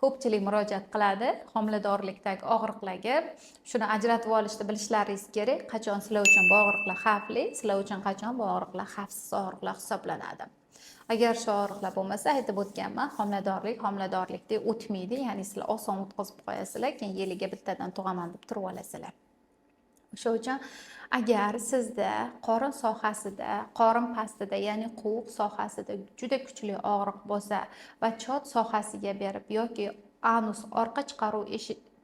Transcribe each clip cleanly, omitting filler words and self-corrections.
ko'pchilik murojaat qiladi homiladorlikdagi og'riqlarga. Shuni ajratib olishni bilishlaringiz kerak. Qachon sizlar uchun bu og'riqlar xavfli, sizlar uchun qachon bu og'riqlar xavfsiz og'riqlar hisoblanadi. Agar shu og'riqlar bo'lmasa, aytib o'tganman, homiladorlikdek o'tmaydi, ya'ni sizlar oson o'tkazib qo'yasizlar, keyin yiliga bittadan tug'aman deb turib olasizlar. O'sha uchun agar sizda qorin sohasida, qorin pastida, ya'ni quvuq sohasida juda kuchli og'riq bo'lsa va chot sohasiga berib yoki anus orqa chiqaruv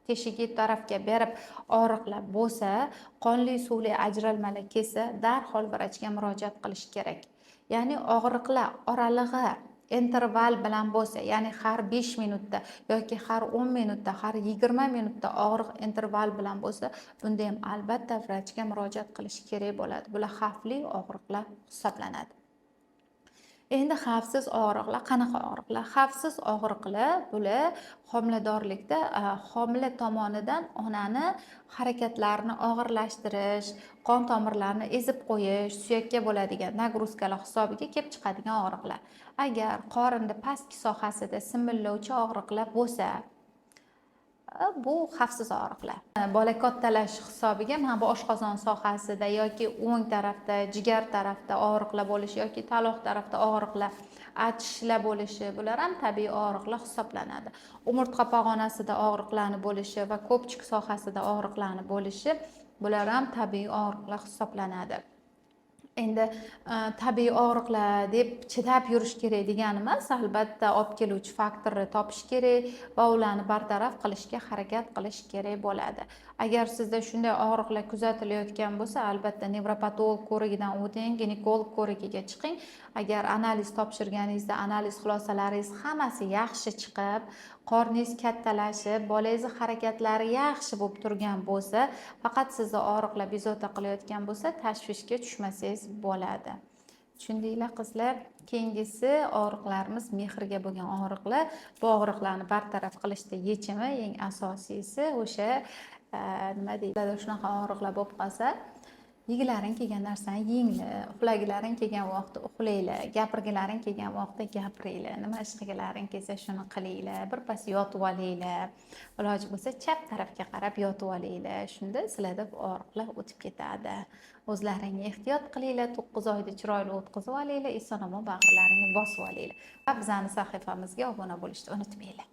teshigi tarafga berib og'riqlar bo'lsa, qonli suvli ajralmalar kelsa, darhol vrachga murojaat qilish kerak. Ya'ni og'riqlar oralig'i interval bilan bo'lsa, ya'ni har 5 minutda yoki har 10 minutda, har 20 minutda og'riq interval bilan bo'lsa, bunda ham albatta vrachga murojaat qilish kerak bo'ladi. Bular xavfli og'riqlar hisoblanadi. Endi xavfsiz og'riqlar qanaqa og'riqlar? Xavfsiz og'riqlar bular homiladorlikda homila tomonidan onani harakatlarini og'irlashtirish, qon tomirlarini ezib qo'yish, suyakka bo'ladigan nagruzkalar hisobiga kelib chiqadigan og'riqlar. Agar qorinda pastki sohasida simillovchi og'riqlar bo'lsa, bu xavfsiz og'riqlar. Bola kattalash hisobiga mana bu oshqozon sohasida yoki o'ng tarafda, jigar tarafda og'riqlar bo'lishi yoki taloq tarafda og'riqlar, achishlar bo'lishi, bular ham tabiiy og'riqlar hisoblanadi. Umurtqa pog'onasida og'riqlarni bo'lishi va ko'pchik sohasida og'riqlarni bo'lishi, bular ham tabiiy og'riqlar hisoblanadi. Endi tabiiy og'riqlar deb chidab yurish kerak degani emas, albatta olib keluvchi faktorni topish kerak va ularni bartaraf qilishga harakat qilish kerak bo'ladi. Agar sizda shunday og'riqlar kuzatilayotgan bo'lsa, albatta nevropatolog ko'rigidan o'ting, ginekolog ko'rigiga chiqing. Agar analiz topshirganingizda analiz xulosalaringiz hammasi yaxshi chiqib, qorningiz kattalashib, bolangizni harakatlari yaxshi bo'lib turgan bo'lsa, faqat sizda og'riqlar bezovta qilayotgan bo'lsa, tashvishga tushmasangiz bo'ladi. Tushundinglar qizlar? Keyingisi og'riqlarimiz mehrga bo'lgan og'riqlar. Bu og'riqlarni bartaraf qilishda yechimi eng asosiysi o'sha nima deydi? Shunaqa og'riqlar bo'lib qolsa, yegilaring kelgan narsani yenglar, uxlagilaring kelgan vaqtda uxlanglar, gapirgilaring kelgan vaqtda gapiringlar, nima ish qilgilaring kelsa shuni qilinglar, birpas yotib olinglar. Iloji bo'lsa chap tarafga qarab yotib olinglar. Shunda sizlarda bu og'riqlar o'tib ketadi. O'zlaringga ehtiyot qilinglar, 9 oyda chiroyli o'tkazib olinglar, eson-omon bag'rlaringga bosib olinglar. Va bizning sahifamizga obuna bo'lishni unutmanglar.